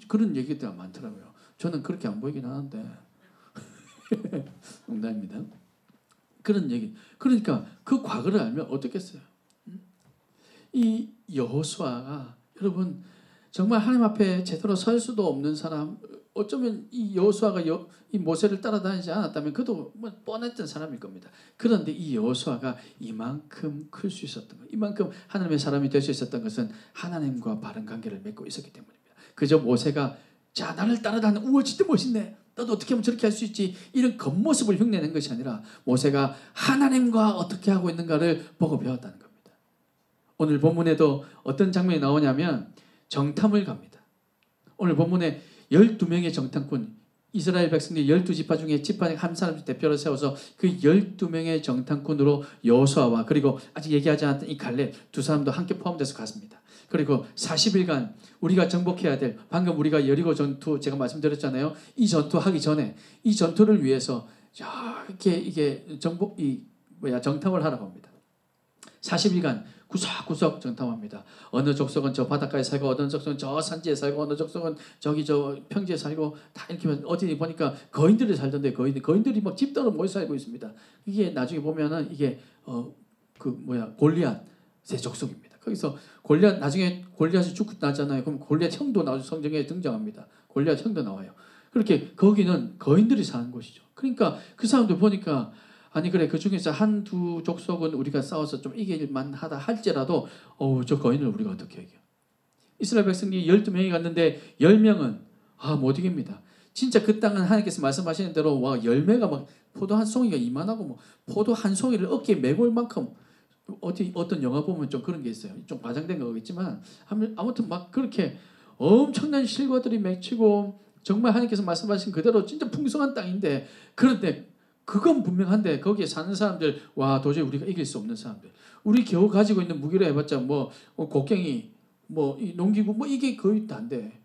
그런 얘기가 많더라고요. 저는 그렇게 안 보이긴 하는데 농담입니다. 그런 얘기. 그러니까 그 과거를 알면 어떻겠어요? 이 여호수아가 여러분 정말 하나님 앞에 제대로 설 수도 없는 사람. 어쩌면 이 여호수아가 이 모세를 따라다니지 않았다면 그도 뭐 뻔했던 사람일 겁니다. 그런데 이 여호수아가 이만큼 클 수 있었던 것, 이만큼 하나님의 사람이 될 수 있었던 것은 하나님과 바른 관계를 맺고 있었기 때문입니다. 그저 모세가 자 나를 따라다니는 우와 진짜 멋있네. 너도 어떻게 하면 저렇게 할 수 있지? 이런 겉모습을 흉내낸 것이 아니라 모세가 하나님과 어떻게 하고 있는가를 보고 배웠다는 겁니다. 오늘 본문에도 어떤 장면이 나오냐면 정탐을 갑니다. 오늘 본문에 12명의 정탐꾼, 이스라엘 백성들 12지파 중에 지파 한 사람씩 대표로 세워서 그 12명의 정탐꾼으로 여호수아와 그리고 아직 얘기하지 않았던 이 갈렙 두 사람도 함께 포함돼서 갔습니다. 그리고 40일간 우리가 정복해야 될 방금 우리가 여리고 전투 제가 말씀드렸잖아요. 이 전투하기 전에 이 전투를 위해서 이게 정탐을 하라고 합니다. 40일간 구석구석 정탐합니다. 어느 족속은 저 바닷가에 살고 어느 족속은 저 산지에 살고 어느 족속은 저기 저 평지에 살고 다 이렇게 어디 보니까 거인들이 살던데 거인들이 막 집단으로 모여 살고 있습니다. 이게 나중에 보면은 이게 골리앗의 족속입니다. 거기서 나중에 골리앗이 죽고 나잖아요. 그럼 골리앗 형도 나와서 성경에 등장합니다. 골리앗 형도 나와요. 그렇게 거기는 거인들이 사는 곳이죠. 그러니까 그 사람들 보니까 아니 그래 그 중에서 한두 족속은 우리가 싸워서 좀 이길만 하다 할지라도 저 거인을 우리가 어떻게 이겨. 이스라엘 백성이 12명이 갔는데 10명은 못 이깁니다. 진짜 그 땅은 하나님께서 말씀하시는 대로 열매가 막 포도 한 송이가 이만하고 포도 한 송이를 어깨에 메고 올 만큼 어떤 영화 보면 좀 그런 게 있어요. 좀 과장된 거겠지만 아무튼 막 그렇게 엄청난 실과들이 맺히고 정말 하나님께서 말씀하신 그대로 진짜 풍성한 땅인데 그런데 그건 분명한데 거기에 사는 사람들 도저히 우리가 이길 수 없는 사람들. 우리 겨우 가지고 있는 무기로 해봤자 곡괭이 이 농기구 이게 거의 다 안 돼.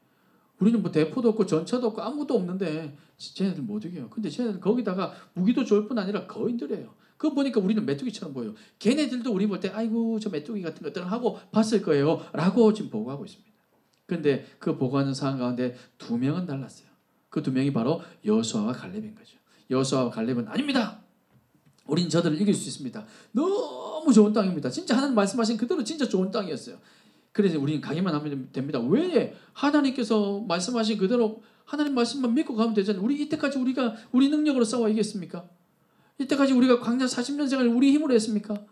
우리는 대포도 없고 전차도 없고 아무것도 없는데 쟤네들 못 이겨요. 근데 쟤네들 거기다가 무기도 좋을 뿐 아니라 거인들이에요. 그거 보니까 우리는 메뚜기처럼 보여요. 걔네들도 우리 볼 때 아이고 저 메뚜기 같은 것들을 하고 봤을 거예요 라고 지금 보고하고 있습니다. 그런데 그 보고하는 상황 가운데 2명은 달랐어요. 그 2명이 바로 여호수아와 갈렙인 거죠. 여호수아와 갈렙은 아닙니다. 우린 저들을 이길 수 있습니다. 너무 좋은 땅입니다. 진짜 하나님 말씀하신 그대로 진짜 좋은 땅이었어요. 그래서 우리는 가기만 하면 됩니다. 왜 하나님께서 말씀하신 그대로 하나님 말씀만 믿고 가면 되잖아요. 이때까지 우리가 우리 능력으로 싸워 이겼습니까? 이때까지 우리가 광야 40년 생활 우리 힘으로 했습니까?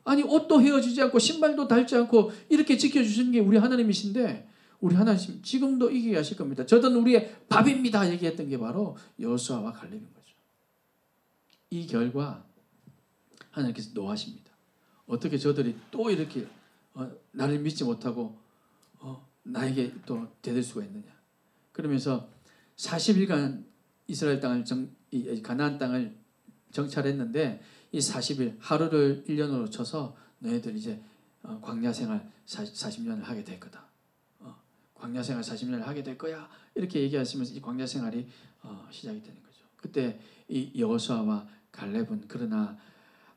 아니 옷도 헤어지지 않고 신발도 닳지 않고 이렇게 지켜주시는 게 우리 하나님이신데 우리 하나님 지금도 이기게 하실 겁니다. 저들은 우리의 밥입니다 얘기했던 게 바로 여호수아와 갈렙인 거죠. 이 결과 하나님께서 노하십니다. 어떻게 저들이 또 이렇게 나를 믿지 못하고 나에게 또 대들 수가 있느냐. 그러면서 40일간 이스라엘 땅을 가나안 땅을 정찰했는데 이 40일 하루를 1년으로 쳐서 너희들 이제 광야 생활 40년을 하게 될 거다. 광야 생활 40년을 하게 될 거야. 이렇게 얘기하시면서 이 광야 생활이 시작이 되는 거죠. 그때 이 여호수아와 갈렙은 그러나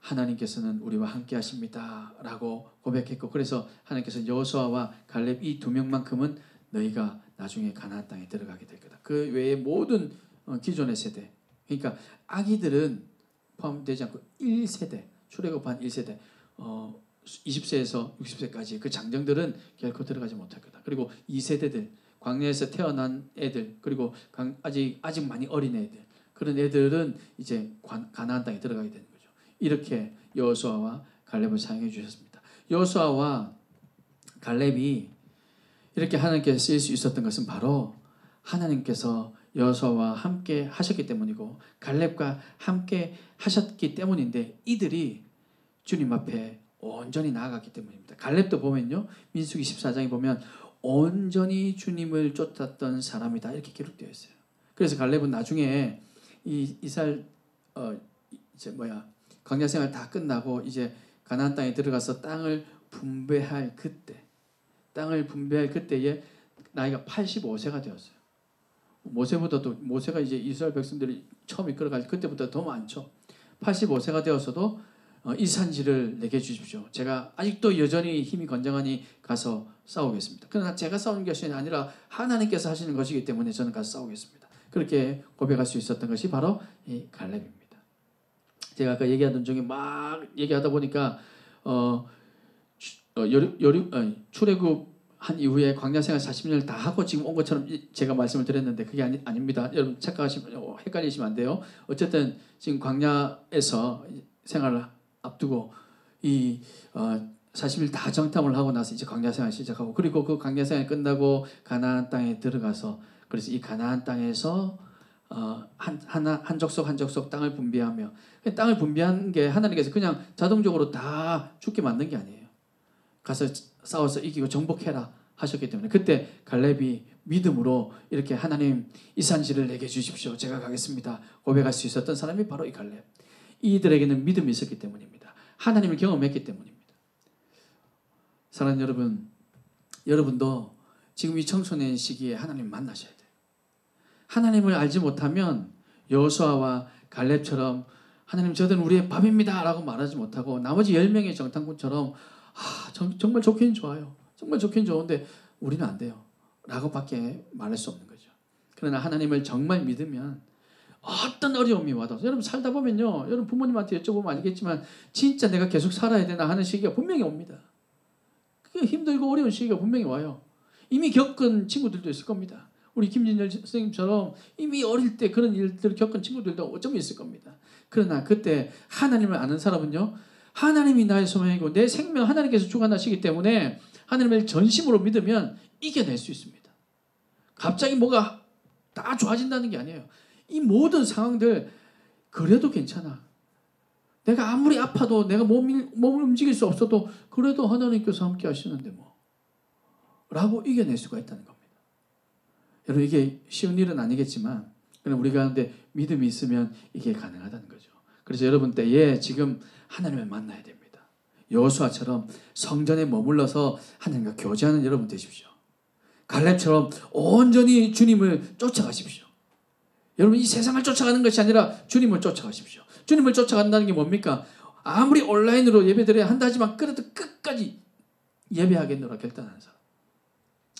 하나님께서는 우리와 함께 하십니다 라고 고백했고 그래서 하나님께서 여호수아와 갈렙 이 두 명만큼은 너희가 나중에 가나안 땅에 들어가게 될 거다. 그 외에 모든 기존의 세대 그러니까 아기들은 포함되지 않고 1세대 출애굽한 1세대 20세에서 60세까지 그 장정들은 결코 들어가지 못할 거다. 그리고 2세대들 광야에서 태어난 애들 그리고 아직 많이 어린 애들 그런 애들은 이제 가나안 땅에 들어가게 되는 거죠. 이렇게 여호수아와 갈렙을 사용해 주셨습니다. 여호수아와 갈렙이 이렇게 하나님께서 쓰일 수 있었던 것은 바로 하나님께서 여호수아와 함께 하셨기 때문이고 갈렙과 함께 하셨기 때문인데 이들이 주님 앞에 온전히 나아갔기 때문입니다. 갈렙도 보면요. 민수기 14장에 보면 온전히 주님을 쫓았던 사람이다 이렇게 기록되어 있어요. 그래서 갈렙은 나중에 이스라엘 광야 생활 다 끝나고 이제 가나안 땅에 들어가서 땅을 분배할 그때에 나이가 85세가 되었어요. 모세가 이제 이스라엘 백성들이 처음 이끌어갈 그때부터 더 많죠. 85세가 되었어도 이 산지를 내게 주십시오. 제가 아직도 여전히 힘이 건장하니 가서 싸우겠습니다. 그러나 제가 싸우는 것이 아니라 하나님께서 하시는 것이기 때문에 저는 가서 싸우겠습니다. 그렇게 고백할 수 있었던 것이 바로 이 갈렙입니다. 제가 아까 얘기하던 중에 막 얘기하다 보니까 출애굽한 이후에 광야 생활 40년을 다 하고 지금 온 것처럼 제가 말씀을 드렸는데 그게 아닙니다. 여러분 헷갈리시면 안 돼요. 어쨌든 지금 광야에서 생활을 앞두고 이 40일 다 정탐을 하고 나서 이제 광야 생활 시작하고 그리고 그 광야 생활 끝나고 가나안 땅에 들어가서 그래서 이 가나안 땅에서 한 족속 땅을 분배하며 땅을 분배한 게 하나님께서 그냥 자동적으로 다 죽게 만든 게 아니에요. 가서 싸워서 이기고 정복해라 하셨기 때문에 그때 갈렙이 믿음으로 이렇게 하나님 이 산지를 내게 주십시오. 제가 가겠습니다. 고백할 수 있었던 사람이 바로 이 갈렙. 이들에게는 믿음이 있었기 때문입니다. 하나님을 경험했기 때문입니다. 사랑하는 여러분, 여러분도 지금 이 청소년 시기에 하나님 만나셔야 돼요. 하나님을 알지 못하면 여호수아와 갈렙처럼 하나님 저들은 우리의 밥입니다 라고 말하지 못하고 나머지 10명의 정탐꾼처럼 정말 좋긴 좋아요. 정말 좋긴 좋은데 우리는 안 돼요 라고 밖에 말할 수 없는 거죠. 그러나 하나님을 정말 믿으면 어떤 어려움이 와도 여러분 살다 보면요. 여러분 부모님한테 여쭤보면 알겠지만 진짜 내가 계속 살아야 되나 하는 시기가 분명히 옵니다. 그게 힘들고 어려운 시기가 분명히 와요. 이미 겪은 친구들도 있을 겁니다. 우리 김진열 선생님처럼 이미 어릴 때 그런 일들을 겪은 친구들도 어쩌면 있을 겁니다. 그러나 그때 하나님을 아는 사람은요. 하나님이 나의 소망이고 내 생명 하나님께서 주관하시기 때문에 하나님을 전심으로 믿으면 이겨낼 수 있습니다. 갑자기 뭐가 다 좋아진다는 게 아니에요. 이 모든 상황들 그래도 괜찮아. 내가 아무리 아파도 내가 몸을 움직일 수 없어도 그래도 하나님께서 함께 하시는데 뭐 라고 이겨낼 수가 있다는 겁니다. 여러분 이게 쉬운 일은 아니겠지만 우리 가운데 믿음이 있으면 이게 가능하다는 거죠. 그래서 여러분 때에 지금 하나님을 만나야 됩니다. 여호수아처럼 성전에 머물러서 하나님과 교제하는 여러분 되십시오. 갈렙처럼 온전히 주님을 쫓아가십시오. 여러분 이 세상을 쫓아가는 것이 아니라 주님을 쫓아가십시오. 주님을 쫓아간다는 게 뭡니까? 아무리 온라인으로 예배드려야 한다 하지만 그래도 끝까지 예배하겠노라 결단하는 사람.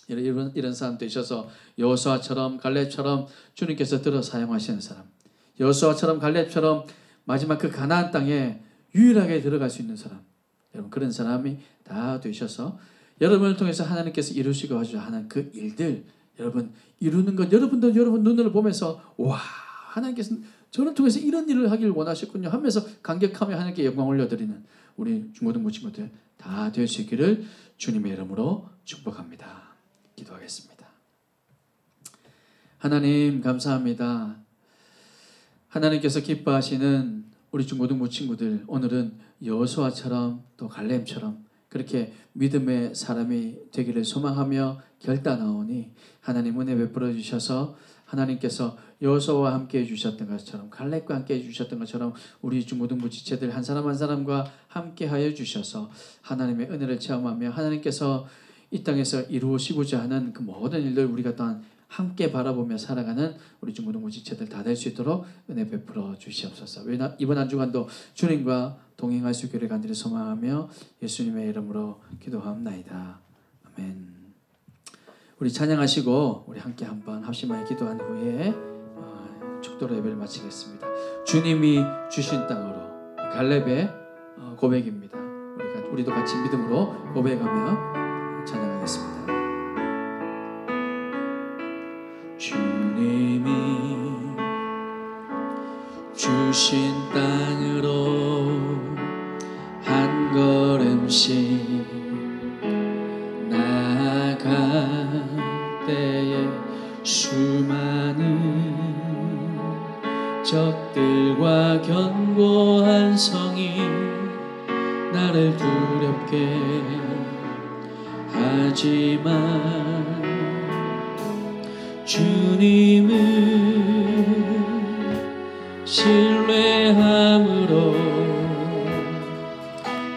이런 사람 되셔서 여호수아처럼 갈렙처럼 주님께서 들어 사용하시는 사람. 여호수아처럼 갈렙처럼 마지막 그 가나안 땅에 유일하게 들어갈 수 있는 사람. 여러분 그런 사람이 다 되셔서 여러분을 통해서 하나님께서 이루시고자 하는 그 일들, 여러분 이루는 것, 여러분도 여러분 눈으로 보면서 와, 하나님께서 저를 통해서 이런 일을 하기를 원하셨군요 하면서 감격하며 하나님께 영광 올려드리는 우리 중고등부 친구들 다 될 수 있기를 주님의 이름으로 축복합니다. 기도하겠습니다. 하나님 감사합니다. 하나님께서 기뻐하시는 우리 중고등부 친구들, 오늘은 여호수아처럼 또 갈렙처럼 그렇게 믿음의 사람이 되기를 소망하며 결단하오니 하나님 은혜 베풀어 주셔서 하나님께서 여호수아와 함께 해주셨던 것처럼, 갈렙과 함께 해주셨던 것처럼 우리 중고등부 지체들 한 사람 한 사람과 함께 하여 주셔서 하나님의 은혜를 체험하며 하나님께서 이 땅에서 이루시고자 하는 그 모든 일들 우리가 또한 함께 바라보며 살아가는 우리 중고등부 지체들 다 될 수 있도록 은혜 베풀어 주시옵소서. 이번 한 주간도 주님과 동행할 수 있기를 간절히 소망하며 예수님의 이름으로 기도합나이다. 아멘. 우리 찬양하시고 우리 함께 한번 합심하여 기도한 후에 축도로 예배를 마치겠습니다. 주님이 주신 땅으로, 갈렙의 고백입니다. 우리도 같이 믿음으로 고백하며 찬양하겠습니다. 주님이 주신 땅으로 한 걸음씩 나아갈 때에 수많은 적들과 견고한 성이 나를 두렵게 하지만 주님을 신뢰함으로,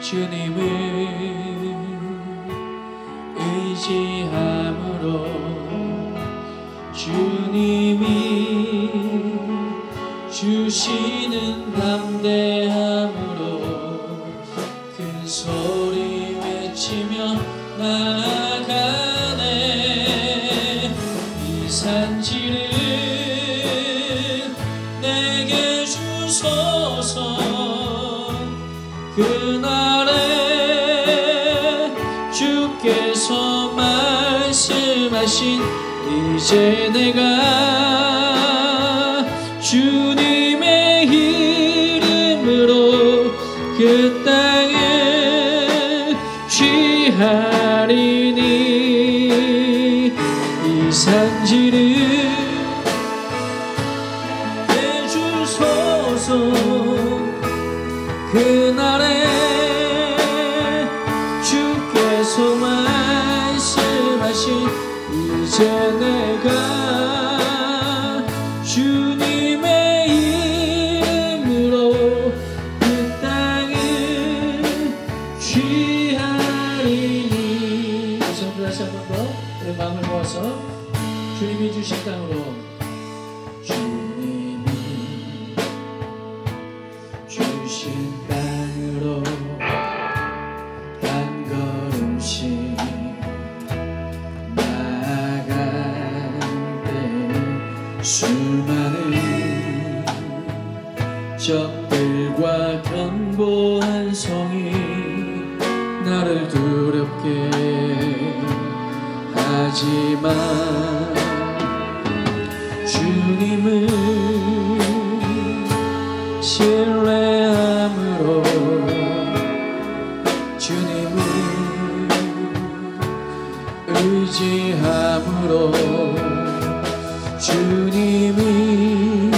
주님을 의지함으로, 주님이 주시는 담대함으로 큰 소리 외치며 나아가네. 이 산지를 내게 주소서. 그날에 주께서 말씀하신 이제 내가 주님의 이름으로 그 땅에 취하리니 이 산지를 내주소서. 그날에 주께서 말씀하신 이제 내가 주님의 이름으로 그 땅을 취하리니. 다시 한 번 더 우리 마음을 모아서 주님이 주신 땅으로, 주님이 주신 땅으로 한 걸음씩 나아갈 때 수많은 적들과 견고한 성이 나를 두렵게 하지만 주님을 신뢰함으로, 주님을 의지함으로, 주님이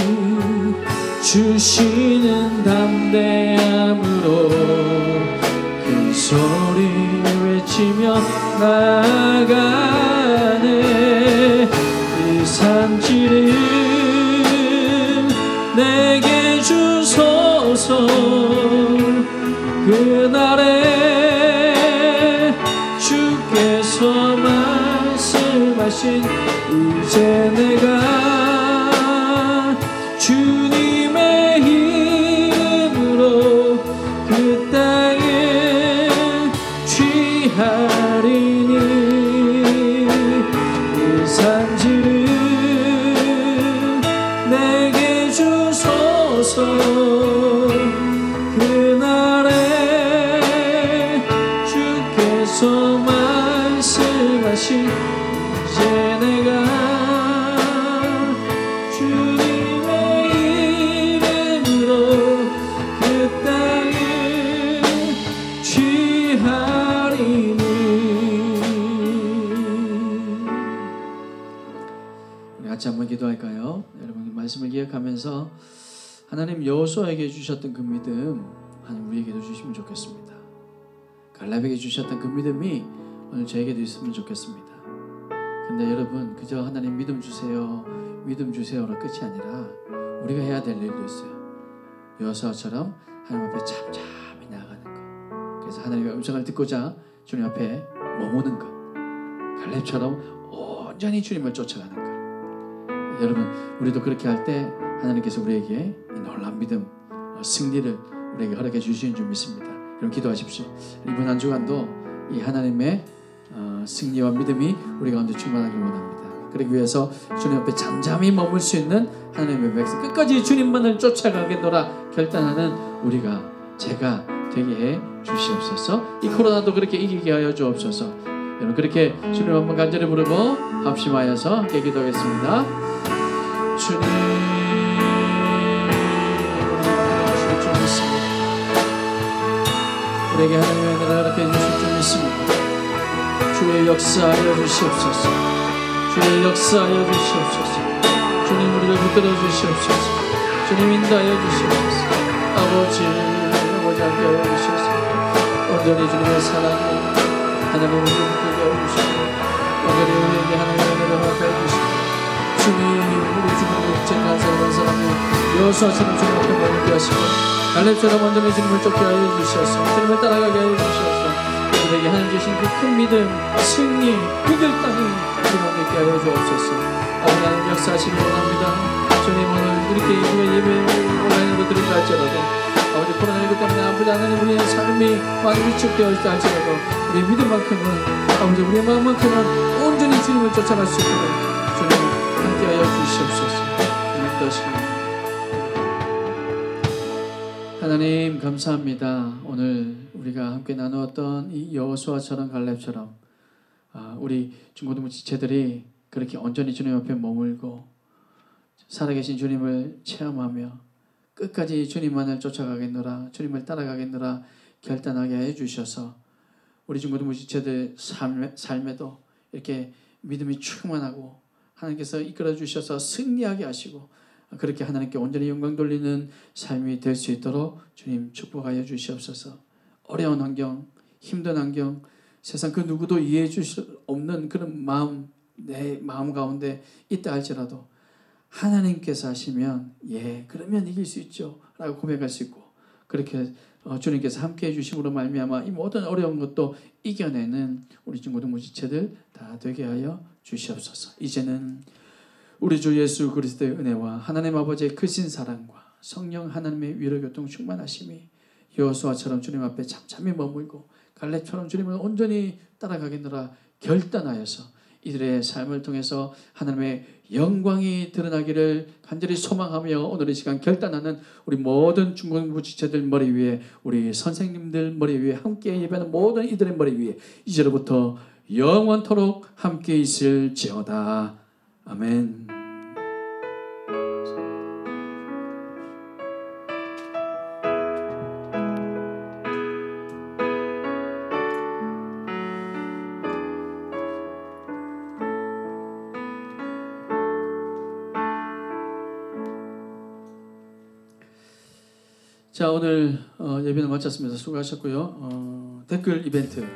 주시는 담대함으로 큰 소리 외치며 나아가네. 이 산지를 내게 주소서. 그날에 주께서 말씀하신 이제 내가 주님의 이름으로 그 땅에 취하리니 이 산지를 내게 주소서. 그날에 주께서 대신 이제 내가 주님의 이름으로 그 땅을 취하리니. 우리 같이 한번 기도할까요? 여러분 말씀을 기억하면서 하나님 여호수아에게 주셨던 그 믿음 하나님 우리에게도 주시면 좋겠습니다. 갈렙에게 주셨던 그 믿음이 오늘 저에게도 있으면 좋겠습니다. 근데 여러분 그저 하나님 믿음 주세요 믿음 주세요로 끝이 아니라 우리가 해야 될 일도 있어요. 여호수아처럼 하나님 앞에 잠잠히 나아가는 것. 그래서 하나님의 음성을 듣고자 주님 앞에 머무는 것. 갈렙처럼 온전히 주님을 쫓아가는 것. 여러분 우리도 그렇게 할 때 하나님께서 우리에게 이 놀라운 믿음 승리를 우리에게 허락해 주시는 줄 믿습니다. 여러분 기도하십시오. 이번 한 주간도 이 하나님의 승리와 믿음이 우리 가운데 충만하길 원합니다. 그러기 위해서 주님 앞에 잠잠히 머물 수 있는 하나님의 백성, 끝까지 주님만을 쫓아가겠노라 결단하는 우리가 제가 되게 해 주시옵소서. 이 코로나도 그렇게 이기게 하여 주옵소서. 여러분 그렇게 주님 한번 간절히 부르고 합심하여서 함께 기도하겠습니다. 주님 우리에게 줄 믿습니다. 우리에게 하나님의 은혜를 허락해 주실 줄 믿습니다. 주의 역사하여 주시옵소서. 주의 역사하여 주시옵소서. 주님 우리를 붙들어 주시옵소서. 주님 인도하여 주시옵소서. 아버지 함께 하여 주시옵소서. 온전히 주님의 사랑을 하나님의 우리를 붙들게 하여 주시옵소서. 온전히 우리에게 하나님의 은혜를 허락하여 주시옵소서. 주님 우리 주님을 쟁한 사람은 사람이 여호수아처럼 주님 앞에 머물게 하시고 갈렙처럼 온전히 주님을 쫓게 하여 주시옵소서. 주님을 따라가게 하여 주시옵소서. 우리에게 하나님 주신 그 큰 믿음, 승리, 이길 땅이 주님 믿게 하여 주옵소서. 아버지 하나님 역사하시기 원합니다. 주님 오늘 이렇게 예배 온라인으로 드린다 할지라도 아버지 코로나19 때문에 아버지 하나님 우리의 삶이 많이 위축되어 있다 할지라도 우리의 믿음만큼은 아버지 우리의 마음만큼은 온전히 주님을 쫓아갈 수 있도록 주님 함께하여 주시옵소서. 주님 도시옵소서. 하나님 감사합니다. 오늘 우리가 함께 나누었던 이 여호수아처럼 갈렙처럼 우리 중고등부 지체들이 그렇게 온전히 주님 앞에 머물고 살아계신 주님을 체험하며 끝까지 주님만을 쫓아가겠노라 주님을 따라가겠노라 결단하게 해주셔서 우리 중고등부 지체들 삶에도 이렇게 믿음이 충만하고 하나님께서 이끌어 주셔서 승리하게 하시고 그렇게 하나님께 온전히 영광 돌리는 삶이 될 수 있도록 주님 축복하여 주시옵소서. 어려운 환경, 힘든 환경, 세상 그 누구도 이해해 줄 수 없는 그런 마음, 내 마음 가운데 있다 할지라도 하나님께서 하시면 그러면 이길 수 있죠 라고 고백할 수 있고 그렇게 주님께서 함께해 주심으로 말미암아 이 모든 어려운 것도 이겨내는 우리 중고등부 지체들 다 되게 하여 주시옵소서. 이제는 우리 주 예수 그리스도의 은혜와 하나님 아버지의 크신 사랑과 성령 하나님의 위로교통 충만하심이 여호수아처럼 주님 앞에 잠잠히 머물고 갈렙처럼 주님을 온전히 따라가겠노라 결단하여서 이들의 삶을 통해서 하나님의 영광이 드러나기를 간절히 소망하며 오늘 이 시간 결단하는 우리 모든 중고등부 지체들 머리 위에 우리 선생님들 머리 위에 함께 예배하는 모든 이들의 머리 위에 이제로부터 영원토록 함께 있을지어다. 아멘. 자 오늘 예배는 마쳤습니다. 수고하셨고요. 댓글 이벤트.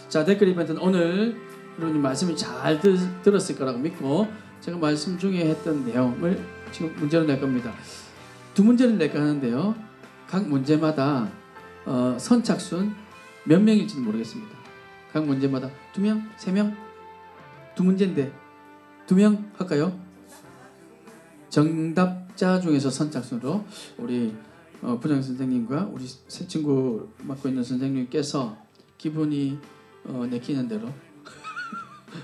자 댓글 이벤트는 오늘 여러분 말씀이 잘 들었을 거라고 믿고 제가 말씀 중에 했던 내용을 지금 문제로 낼 겁니다. 두 문제를 낼까 하는데요. 각 문제마다 선착순 몇 명일지는 모르겠습니다. 각 문제마다 2명? 3명? 두 문제인데 2명 할까요? 정답자 중에서 선착순으로 우리 부장 선생님과 우리 새 친구 맡고 있는 선생님께서 기분이 내키는 대로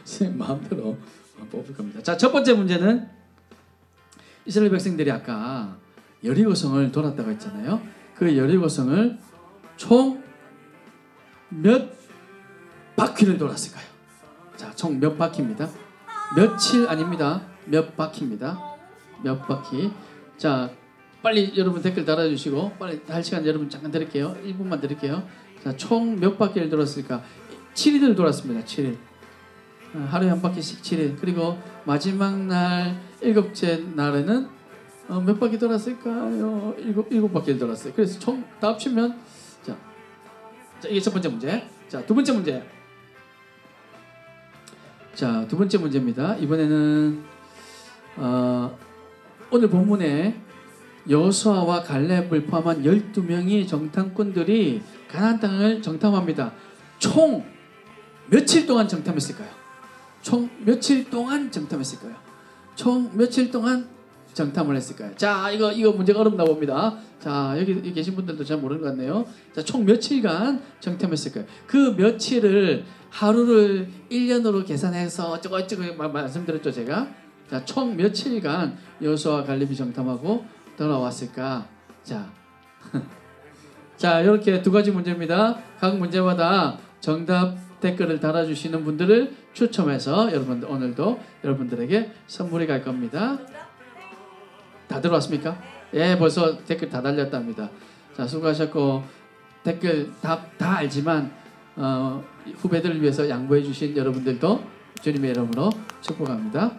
선생님 마음대로 뽑을 겁니다. 자, 첫 번째 문제는 이스라엘 백성들이 아까 여리고성을 돌았다고 했잖아요. 그 여리고성을 총 몇 바퀴를 돌았을까요? 자, 총 몇 바퀴입니다. 며칠 아닙니다. 몇 바퀴입니다. 몇 바퀴. 자, 빨리 여러분 댓글 달아주시고 빨리 할 시간 여러분 잠깐 드릴게요. 1분만 드릴게요. 자, 총 몇 바퀴를 돌았을까? 7일을 돌았습니다. 7일. 하루에 한 바퀴씩 7일. 그리고 마지막 날 7째 날에는 몇 바퀴 돌았을까요? 7바퀴를 돌았어요. 그래서 총 다 합치면 자, 이게 첫 번째 문제. 자, 두 번째 문제. 자, 두 번째 문제입니다. 이번에는 오늘 본문에 여호수아와 갈렙을 포함한 12명의 정탐꾼들이 가나안 땅을 정탐합니다. 총 며칠 동안 정탐했을까요? 총 며칠 동안 정탐했을까요? 총 며칠 동안 정탐을 했을까요? 자, 이거 문제가 어렵나 봅니다. 자, 여기 계신 분들도 잘 모르는 것 같네요. 자, 총 며칠간 정탐했을까요? 그 며칠을 하루를 1년으로 계산해서 어쩌고 말씀드렸죠, 제가. 자, 총 며칠간 여호수아와 갈렙이 정탐하고 돌아왔을까? 자, 자, 이렇게 두 가지 문제입니다. 각 문제마다 정답 댓글을 달아주시는 분들을 추첨해서 여러분들 오늘도 여러분들에게 선물이 갈 겁니다. 다 들어왔습니까? 예, 벌써 댓글 다 달렸답니다. 자, 수고하셨고 댓글 다 알지만 후배들을 위해서 양보해 주신 여러분들도 주님의 이름으로 축복합니다.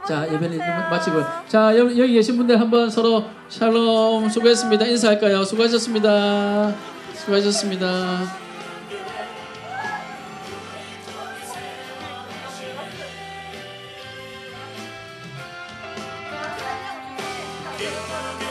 자, 예배는 마치고 자, 여기 계신 분들 한번 서로 샬롬 수고했습니다. 인사할까요? 수고하셨습니다. 수고하셨습니다. You're gonna